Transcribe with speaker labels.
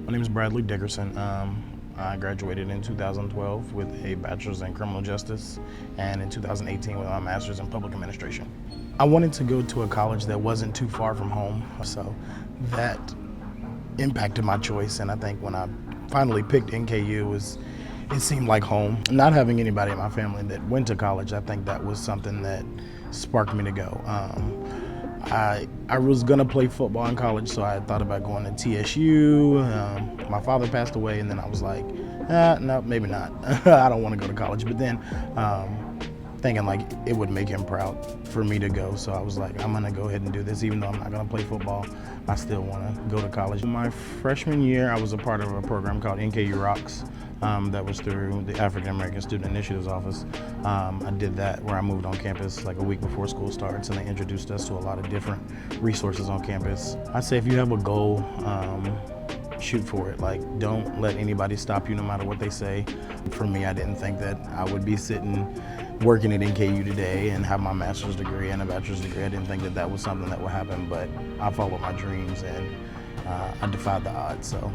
Speaker 1: My name is Bradley Dickerson. I graduated in 2012 with a bachelor's in criminal justice and in 2018 with my master's in public administration. I wanted to go to a college that wasn't too far from home, so that impacted my choice. And I think when I finally picked NKU, it seemed like home. Not having anybody in my family that went to college, I think that was something that sparked me to go. I was gonna play football in college, so I thought about going to TSU. My father passed away, and then I was like, no, maybe not. I don't want to go to college. But then thinking like it would make him proud for me to go, so I was like, I'm gonna go ahead and do this. Even though I'm not gonna play football, I still want to go to college. My freshman year, I was a part of a program called NKU R.O.C.K.S. That was through the African American Student Initiatives Office. I did that where I moved on campus like a week before school starts, and they introduced us to a lot of different resources on campus. I say if you have a goal, shoot for it. Like, don't let anybody stop you no matter what they say. For me, I didn't think that I would be sitting working at NKU today and have my master's degree and a bachelor's degree. I didn't think that that was something that would happen, but I followed my dreams and I defied the odds. So